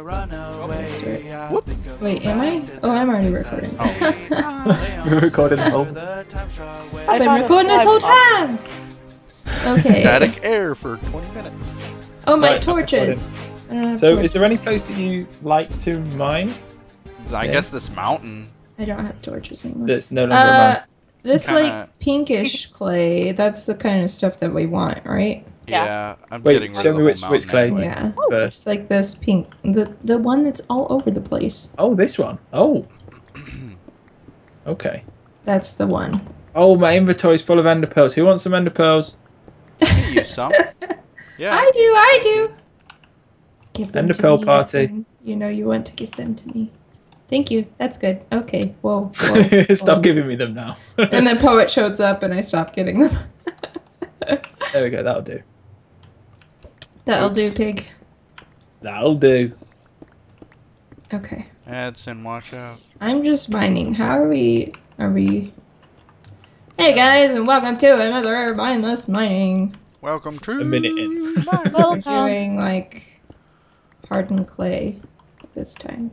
Whoop. Wait, am I? Oh, I'm already recording. Oh. You're recording the whole. I've been recording this whole time! Okay. Static air for 20 minutes. Oh, my Right, torches. I don't have So, torches. is there any place that you like to mine I guess this mountain. I don't have torches anymore. that's no longer a mountain? This Kinda- like pinkish clay, that's the kind of stuff that we want, right? Yeah, I'm Wait, getting rid show of me the which whole mountain clay. anyway. Yeah. First. It's like this pink, the one that's all over the place. Oh, this one. Oh. Okay. That's the one. Oh, my inventory's full of ender pearls. Who wants some ender pearls? You can use some. Yeah. I do. Give them Ender to pearl me, party. Edson. You know you want to give them to me. Thank you. That's good. Okay. Whoa. whoa, Stop whoa. giving me them now. And then Poet shows up and I stop getting them. There we go. That'll do. That'll do, pig. That'll do. Okay. Edson, watch out. I'm just mining. How are we? Hey guys, and welcome to another mindless mining. Welcome to A minute in. We're doing like hardened clay this time.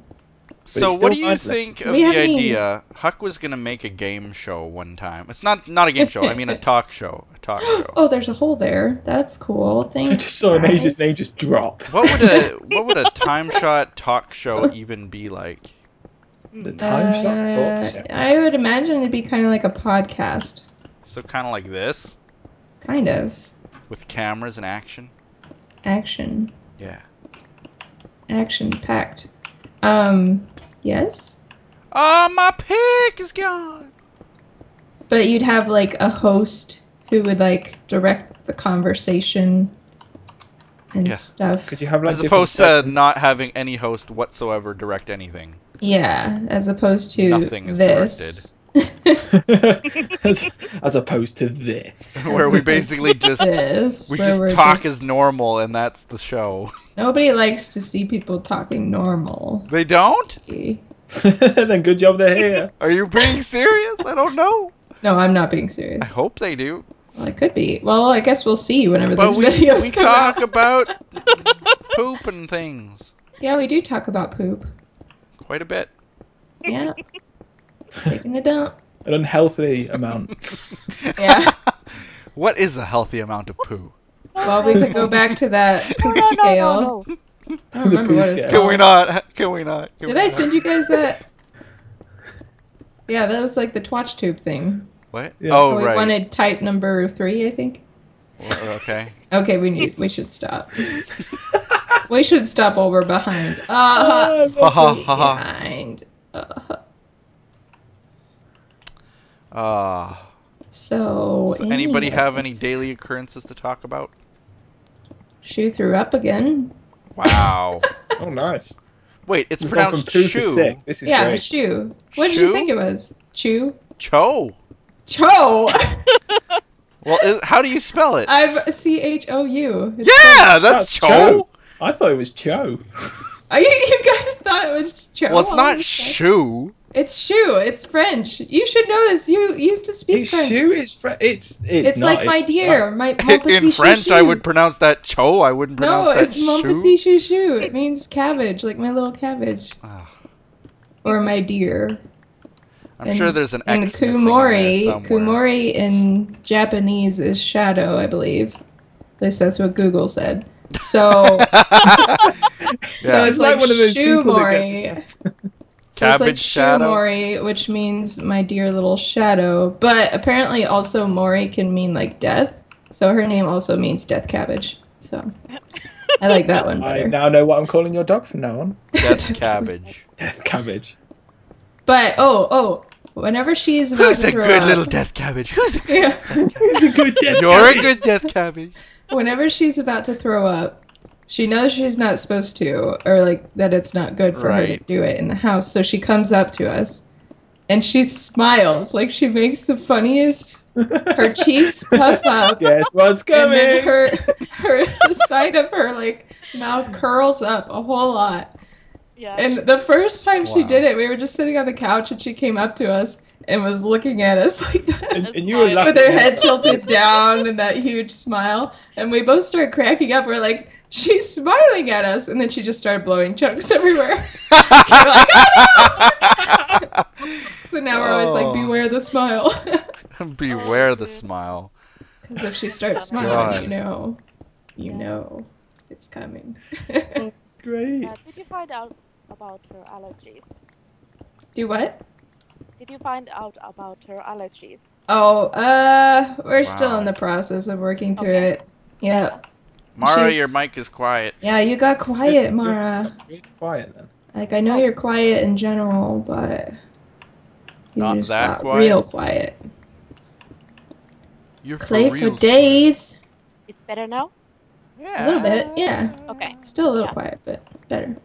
So it's what do still you mindless. think of We the haven't even- idea? Huck was gonna make a game show one time. It's not a game show. I mean a talk show. A talk show. Oh, there's a hole there. That's cool. I Thanks. just saw Eneija's guys. name just drop. What would a TimeShot talk show even be like? The TimeShot talk show. I would imagine it'd be kind of like a podcast. So kind of like this, Kind of. with cameras and action. Action. Yeah. Action packed. Yes? Oh, my pick is gone. But you'd have like a host who would like direct the conversation and Yeah. stuff. Could you have like As different opposed to not having any host whatsoever direct anything. Yeah, as opposed to Nothing is this. as opposed to this. Where we basically just This, we where just we're talk just- as normal, and that's the show. Nobody likes to see people talking normal. They don't? Then good job they're here. Are you being serious? I don't know. No, I'm not being serious. I hope they do. Well, it could be. Well, I guess we'll see whenever But these we videos come talk out. about poop and things Yeah, we do talk about poop. quite a bit. Yeah. Taking a dump. An unhealthy amount. Yeah. What is a healthy amount of poo? Well, we could go back to that poop scale. I don't remember what it's scale. Can called. we not? Can we not? Can Did we I not? send you guys that? Yeah, that was like the Twatch tube thing. What? Yeah. Oh, we right. wanted type number 3, I think. Well, okay. Okay, we should stop. We should stop while we're behind. Ha ha ha ha. Behind. Ah. So Anybody have any anyways. daily occurrences to talk about? Shoe threw up again. Wow. Oh, nice. Wait, it's We've gone pronounced from 2 to shoe. 6. This is Yeah, great. shoe. What did Shoe? you think it was? Chew? Cho. Cho! Well, how do you spell it? I'm CHOU. Yeah, that's Cho. Cho. I thought it was Cho. Are you guys thought it was Cho? Well, it's all not of a sudden? shoe. It's shoe. It's French. You should know this. You used to speak It's French. shoe. It's It's not, like my dear. My mon In petit French, I chouchou. would pronounce that Cho. I wouldn't pronounce No, that it's mon shoe. petit chouchou. It means cabbage, like my little cabbage. Ah. Or my deer. I'm sure there's an And X missing in kumori, there somewhere. kumori in Japanese is shadow, I believe. At least that's what Google said. So, so it's like, one of those shoe people that mori. gets- So it's like Cabbage shadow? Shumori, which means my dear little shadow. But apparently also Mori can mean like death. So her name also means death cabbage. So I like that one I better. now know what I'm calling your dog from now on. Death cabbage. Death cabbage. But whenever she's about Who's to a throw good up, little death cabbage? Who's a good... yeah, He's a good death You're a cabbage. good death cabbage. whenever she's about to throw up, she knows she's not supposed to, or like that it's not good for her to Right. do it in the house. So she comes up to us and she smiles, like she makes the funniest. Her cheeks puff up. Guess what's And coming? then the side of her like mouth curls up a whole lot. Yeah. And the first time she Wow. did it, we were just sitting on the couch and she came up to us and was looking at us like that. And you were laughing. With her head tilted down and that huge smile. And we both started cracking up. We're like, she's smiling at us. And then she just started blowing chunks everywhere. We're like, oh no! So now we're always like, beware the smile. Beware the smile. Because if she starts smiling, you know it's coming. It's great. Did you find out about her allergies? Do what? Did you find out about her allergies? Oh, we're still in the process of working through it. Yeah. Mara, your mic is quiet. Yeah, you got quiet, Mara. You're quiet then. Like, I know you're quiet in general, but you Not just that got quiet? real quiet. You're Play for real days. It's better now? Yeah. A little bit, yeah. Okay. Still a little quiet, but better.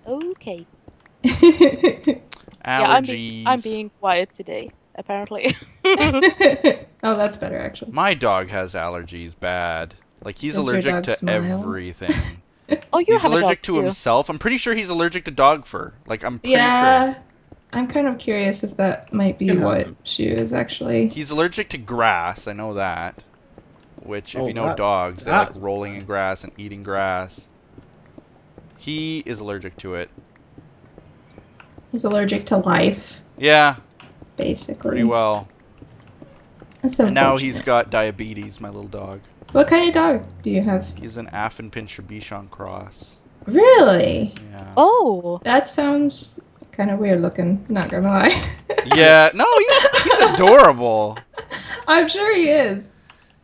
Okay. Allergies. I'm being quiet today, apparently. Oh, that's better, actually. My dog has allergies bad. Like, he's Does your allergic dog to smile? everything. Oh, you He's have a dog allergic to too. himself. I'm pretty sure he's allergic to dog fur. Like, I'm pretty Yeah. sure. I'm kind of curious if that might be what she is, actually. He's allergic to grass. I know that. Which, if Oh, you know that's- dogs, they like that's- rolling in grass and eating grass. He is allergic to it. He's allergic to life, Yeah, basically. pretty well. That's And now unfortunate. he's got diabetes, my little dog. What kind of dog do you have? He's an Affenpinscher Bichon cross. Really? Yeah. Oh. That sounds kind of weird looking, not gonna lie. Yeah, no, he's adorable. I'm sure he is.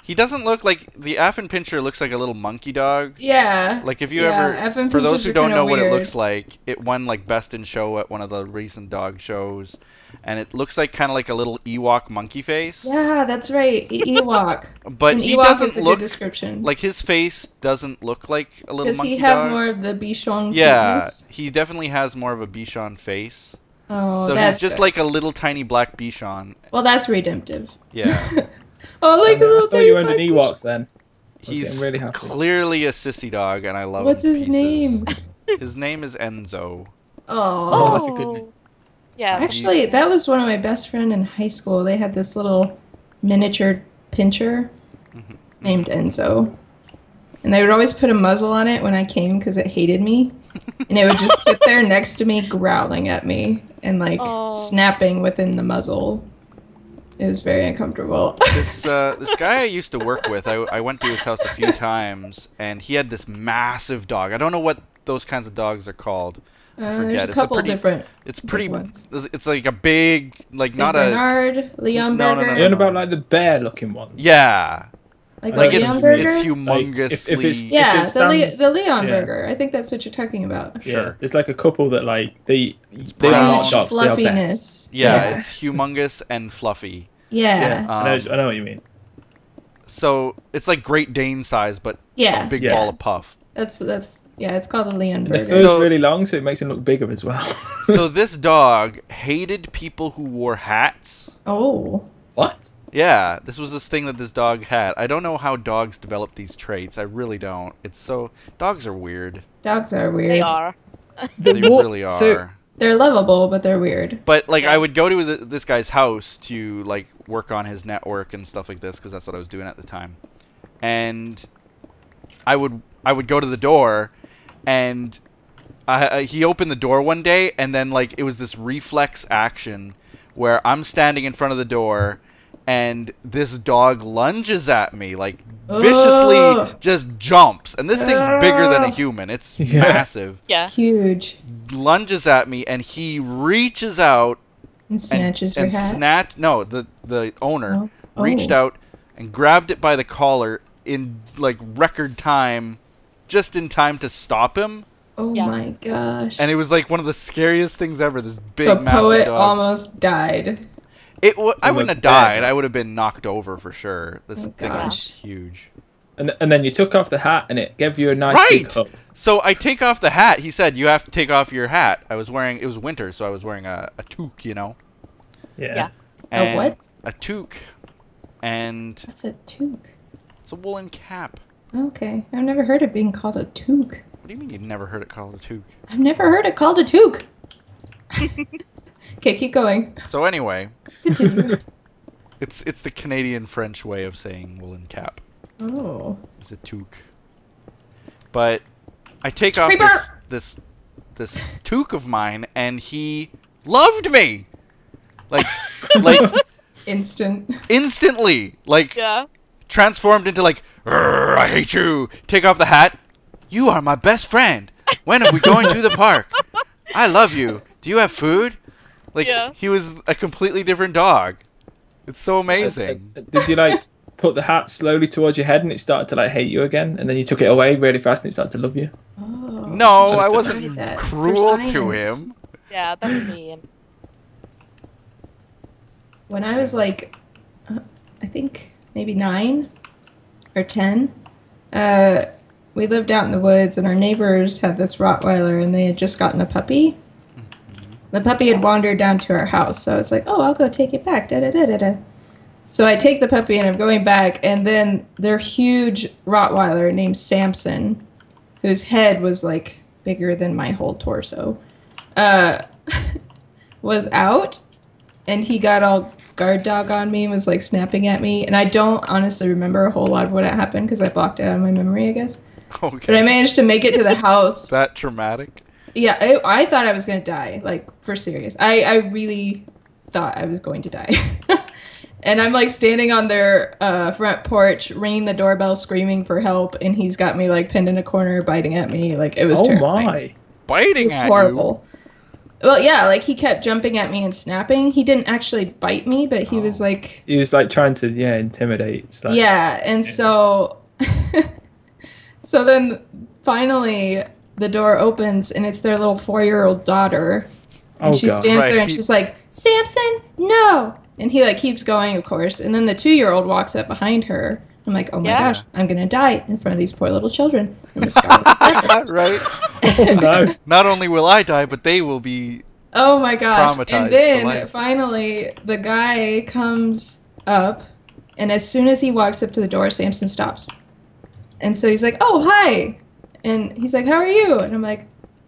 He doesn't look like the Affenpinscher looks like a little monkey dog. Yeah. Like if you Yeah, ever, for those Affenpinschers who are don't kinda know what it weird. looks like, it won like best in show at one of the recent dog shows, and it looks like kind of like a little Ewok monkey face. Yeah, that's right. Ewok. But An he Ewok doesn't is a look good description. like his face doesn't look like a little Does monkey he have dog. more of the Bichon Yeah, cuteness? he definitely has more of a Bichon face. Oh, So that's he's just good. like a little tiny black Bichon. Well, that's redemptive. Yeah. Oh, like a I little thought you tiny owned an black Ewok then. He's getting really happy. clearly a sissy dog, and I love What's him to his pieces. name? His name is Enzo. Oh. that's a good name. Yeah. Actually, that was one of my best friends in high school. They had this little miniature pincher named Enzo. And they would always put a muzzle on it when I came because it hated me. And it would just sit there next to me growling at me and like Oh. snapping within the muzzle. It was very uncomfortable. This guy I used to work with, I went to his house a few times, and he had this massive dog. I don't know what those kinds of dogs are called. I forget. There's a couple different. It's pretty. ones. It's like a big, like St. not Bernard, lLiiam No, no, Burger. no, You're on about like the bear-looking ones. Yeah, Like like a it's lLiiam Burger? humongously. if it's- Yeah, it stands- the lLiiam yeah. Burger. I think that's what you're talking about. Yeah, Sure. there's like a couple that like they brown. are not Huge dogs, they are bears. fluffiness. yeah, it's humongous and fluffy. Yeah. Yeah, I know what you mean. So it's like Great Dane size, but Yeah. a big Yeah. ball of puff. That's yeah, it's called a lLiiam And the Burger. fur's So- really long, so it makes it look bigger as well. So this dog hated people who wore hats. Oh. What? Yeah, this was this thing that this dog had. I don't know how dogs develop these traits. I really don't. Dogs are weird. Dogs are weird. They are. They really are. So- They're lovable, but they're weird. But like, I would go to this guy's house to like work on his network and stuff like this because that's what I was doing at the time. And I would go to the door, and he opened the door one day, and then like it was this reflex action where I'm standing in front of the door, and this dog lunges at me like viciously, Ugh. just jumps, and this thing's bigger than a human. It's Yeah. massive. Yeah. Huge. Lunges at me, and he reaches out And snatches your hat. the owner Oh. reached Oh. out and grabbed it by the collar in like record time, just in time to stop him. Oh Yeah. my gosh. And it was like one of the scariest things ever. This big, so massive Poet dog. almost died. I wouldn't the have died. bed. I would have been knocked over for sure. This Oh, thing was gosh. huge. And then you took off the hat, and it gave you a nice big Right. hug. So I take off the hat. He said, "You have to take off your hat." It was winter, so I was wearing a toque, you know. Yeah. Yeah. And what? A toque. And What's a toque? it's a woolen cap. Okay. I've never heard it being called a toque. What do you mean you've never heard it called a toque? I've never heard it called a toque. Okay, keep going. So anyway, Continue. it's the Canadian French way of saying woolen cap. Oh. It's a toque. But I take off Creeper! this toque of mine, and he loved me. Like Instant. instantly. Like Yeah. transformed into like, "Rrr, I hate you. Take off the hat. You are my best friend. When are we going to the park? I love you. Do you have food? Like, Yeah. he was a completely different dog. It's so amazing. Did you like put the hat slowly towards your head and it started to like hate you again, and then you took it away really fast and it started to love you? Oh. No, I Tried wasn't that for cruel to science. him. Yeah, that's me. When I was like, I think maybe 9 or 10, we lived out in the woods, and our neighbors had this Rottweiler, and they had just gotten a puppy. The puppy had wandered down to our house, so I was like, oh, I'll go take it back. Da, da, da, da, da. So I take the puppy, and I'm going back, and then their huge Rottweiler named Samson, whose head was like bigger than my whole torso, was out, and he got all guard dog on me and was like snapping at me. And I don't honestly remember a whole lot of what happened because I blocked it out of my memory, I guess. Okay. But I managed to make it to the house. That traumatic? Yeah, I thought I was going to die, like, for serious. I really thought I was going to die. And I'm, like, standing on their front porch, ringing the doorbell, screaming for help, and he's got me, like, pinned in a corner, biting at me. Like, it was terrifying. My! Biting It was at horrible. Well, yeah, like, he kept jumping at me and snapping. He didn't actually bite me, but he was, like... He was like trying to intimidate. It's like, Yeah, and so... So then, finally, the door opens, and it's their little 4-year-old daughter. And she stands Right, there, and he- she's like, Samson, no! And he, like, keeps going, of course. And then the 2-year-old walks up behind her. I'm like, oh my Yeah. gosh, I'm gonna die in front of these poor little children. I'm a scarlet leopard. Right? Oh no! Not only will I die, but they will be... Oh my gosh. Traumatized And for then, life. finally, the guy comes up, and as soon as he walks up to the door, Samson stops. And so he's like, oh, hi! And he's like, how are you? And I'm like,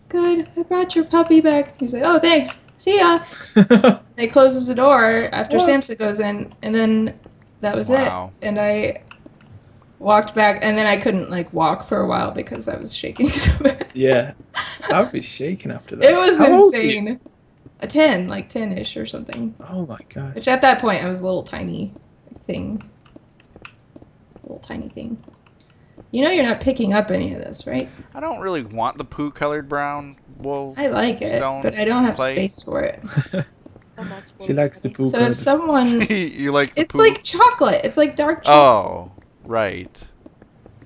good, I brought your puppy back. He's like, oh, thanks, see ya! And he closes the door after What? Samson goes in, and then that was Wow. it. And I walked back, and then I couldn't, like, walk for a while because I was shaking so bad. Yeah, I would be shaking after that. It was How old were you? insane. A 10, like 10-ish or something. Oh my gosh. Which at that point I was a little tiny thing. Little tiny thing. You know you're not picking up any of this, right? I don't really want the poo-colored brown wool. I like it, Stone but I don't have plate. space for it. Almost She likes the full. poo. So if someone... You like the It's poo? like chocolate. It's like dark chocolate. Oh, right.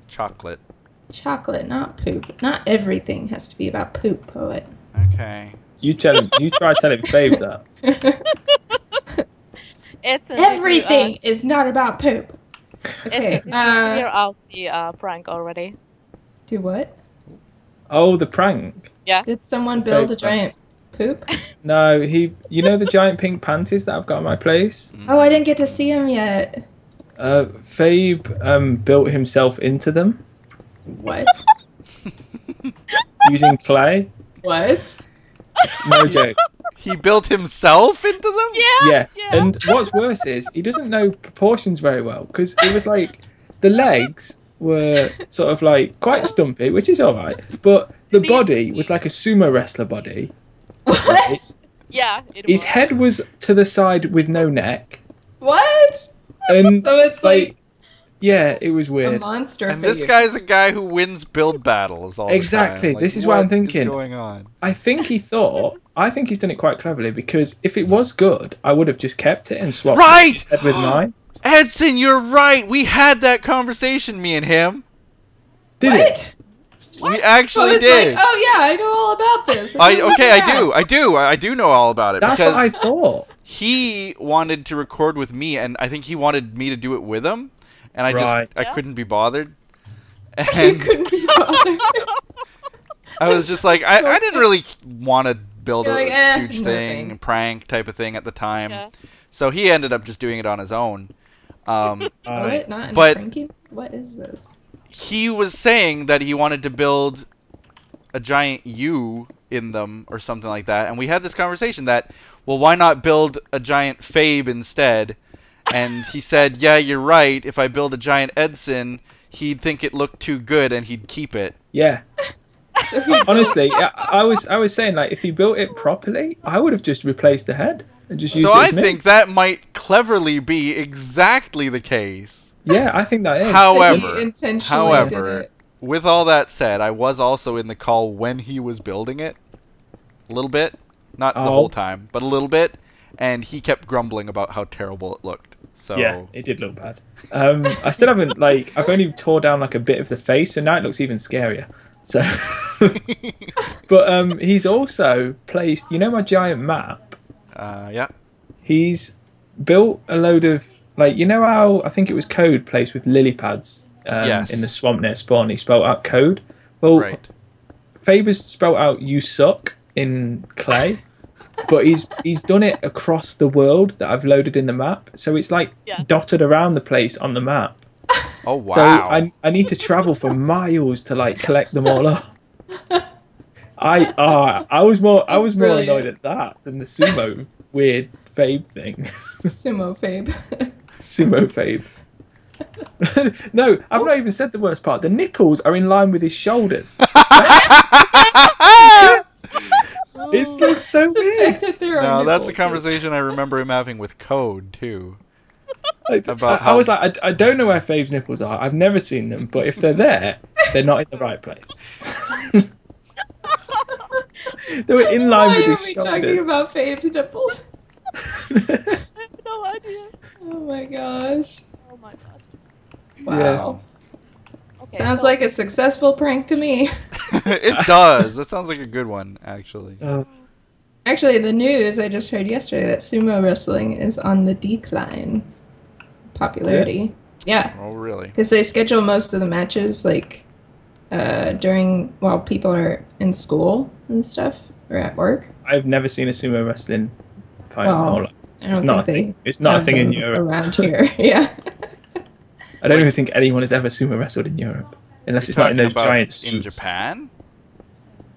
Chocolate. Chocolate, not poop. Not everything has to be about poop, Poet. Okay. You tell him. You try telling Fabe that. It's a Everything is not about poop. Okay, It's clear out the prank already. do what? Oh, the prank. Did someone build a Okay, giant poop? No, he. You know the giant pink panties that I've got in my place. Oh, I didn't get to see him yet. Fabe built himself into them What? using clay. What? No joke. He built himself into them? Yeah. Yes, Yeah. and what's worse is he doesn't know proportions very well because it was like the legs were sort of like quite stumpy, which is all right, but the body was like a sumo wrestler body. What? Yeah. It His was. head was to the side with no neck, What? and So it's like yeah, it was a weird. monster And figure. this guy's a guy who wins build battles all Exactly, the time. this is what I'm is thinking. going on? I think he thought. I think he's done it quite cleverly because if it was good, I would have just kept it and swapped Right! his head with mine. Edson, you're right. We had that conversation, me and him. Did it? What? We So actually it's did. like, oh yeah, I know all about this. I do know all about it That's because what I thought. he wanted to record with me, and I think he wanted me to do it with him, and I Right. I Yeah. couldn't be bothered. You And couldn't be bothered. I was just like, I didn't really want to build You're a like, huge no thing, thanks. prank type of thing at the time. Yeah. So he ended up just doing it on his own. What? Not in But- Frankie? What is this? He was saying that he wanted to build a giant U in them or something like that. And we had this conversation that, well, why not build a giant Fabe instead? And he said, yeah, you're right. If I build a giant Edson, he'd think it looked too good and he'd keep it. Yeah. Honestly, I was saying, like, if he built it properly, I would have just replaced the head and just used So it I as me. think that might cleverly be exactly the case. Yeah, I think that is. However, He intentionally did it. with all that said, I was also in the call when he was building it. A little bit. Not the whole time, but a little bit. And he kept grumbling about how terrible it looked. So Yeah, it did look bad. I still haven't, like, I've only tore down like a bit of the face, and now it looks even scarier. So, but he's also placed, you know, my giant map. Yeah. He's built a load of, like, you know how I think it was Code placed with lily pads Yes. in the swamp near spawn. He spelled out Code. Well, Right. Faber's spelled out "you suck" in clay. But he's done it across the world that I've loaded in the map, so it's like dotted around the place on the map. Oh wow. So I need to travel for miles to like collect them all up. I was more brilliant. annoyed at that than the sumo weird Fabe thing. Sumo Fabe. Sumo Fabe. No, I've not even said the worst part. The nipples are in line with his shoulders. It looks so weird. No, that's a conversation I remember him having with Code too. I was like, I don't know where Fabe's nipples are. I've never seen them, but if they're there, they're not in the right place. They were in line with his Why are we shoulders. talking about Fabe's nipples? I have no idea. Oh my gosh. Oh my gosh. Wow. Okay, Sounds so- like a successful prank to me. It does. That sounds like a good one, actually. Actually, the news I just heard yesterday that sumo wrestling is on the decline. Popularity. Yeah. Oh, really? Because they schedule most of the matches like while people are in school and stuff or at work. I've never seen a sumo wrestling fight in my whole life. I don't It's not a think thing. It's not a have thing in them Europe. around here. Yeah. I don't even think anyone has ever sumo wrestled in Europe, unless it's not in Talking those about giant in suits. Japan?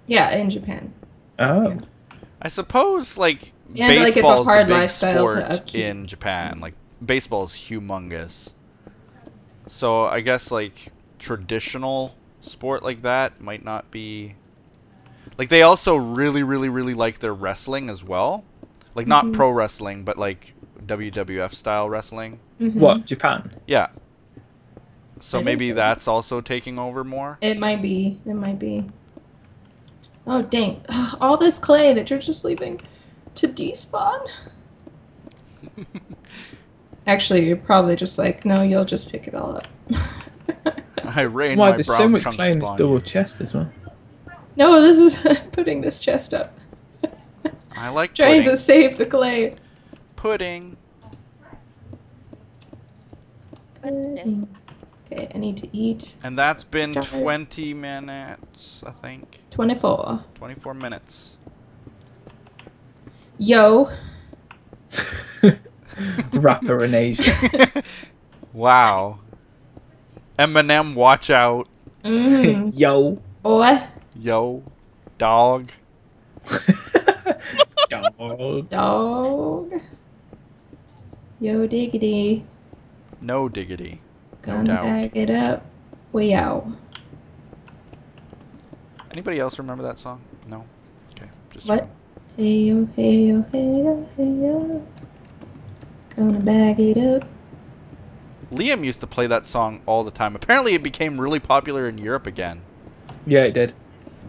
Yeah, in Japan. Oh, Yeah. I suppose like Yeah, like, it's a baseball's hard the big lifestyle to sport upkeep. in Japan. Like baseball's humongous. So I guess like traditional sport like that might not be. Like they also really, really, really like their wrestling as well. Like not pro wrestling, but like WWF style wrestling. what, Japan? Yeah. So I maybe think- that's also taking over more. It might be. It might be. Oh, dang. All this clay that you're just leaving to despawn? Actually, you're probably just like, no, you'll just pick it all up. I rain Why, my there's brown so much chunks clay in this upon double you. chest as well. No, this is putting this chest up. I like Trying pudding. to save the clay. Pudding. Okay, I need to eat. And that's been Start. 20 minutes, I think. 24. 24 minutes. Yo. Rapper Eneija. Wow. Eminem, watch out. Mm, Yo. boy. Yo. Dog. Dog. Dog. Yo diggity. No diggity. No Gonna doubt. bag it up. We out. Anybody else remember that song? No? Okay. Just What? Hey yo, hey yo, hey yo, hey yo. Gonna bag it up. Liam used to play that song all the time. Apparently it became really popular in Europe again. Yeah, it did.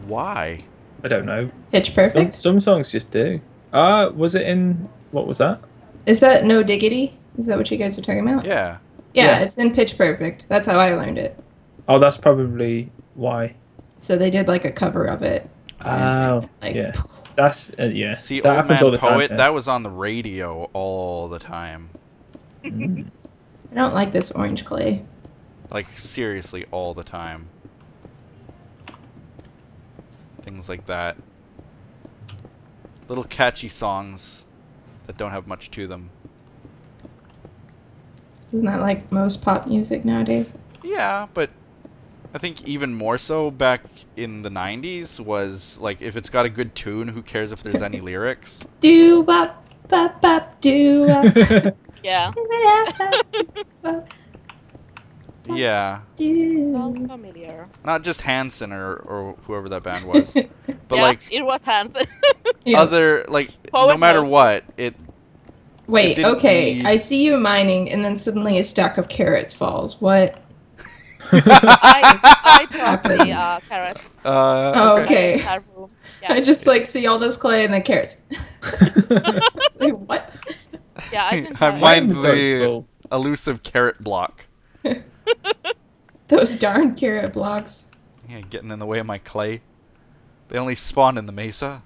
Why? I don't know. Pitch Perfect? Some songs just do. Was it in... What was that? Is that No Diggity? Is that what you guys are talking about? Yeah. Yeah, Yeah. it's in Pitch Perfect. That's how I learned it. Oh, that's probably why. So they did like a cover of it. Oh, Like, yeah. That's... yeah. See, that Old happens Man all the time. Poet, yeah. that was on the radio all the time. I don't like this orange clay. Like, seriously, all the time. Things like that. Little catchy songs that don't have much to them. Isn't that like most pop music nowadays? Yeah, but I think even more so back in the 90s was like if it's got a good tune, who cares if there's any lyrics? Do bop bop bop do. Yeah. Yeah. Sounds familiar. Not just Hanson or whoever that band was. But yeah, like it was Hanson. Yeah. other like Poet no matter knows. what, it Wait, didn't okay. need- I see you mining, and then suddenly a stack of carrots falls. What? I dropped the carrots. Oh, okay. in that room. Yeah, I just like see all this clay and then carrots. It's like, what? yeah, I didn't I try. My mind inventory's the full. elusive carrot block. Those darn carrot blocks. Yeah, getting in the way of my clay. They only spawn in the mesa.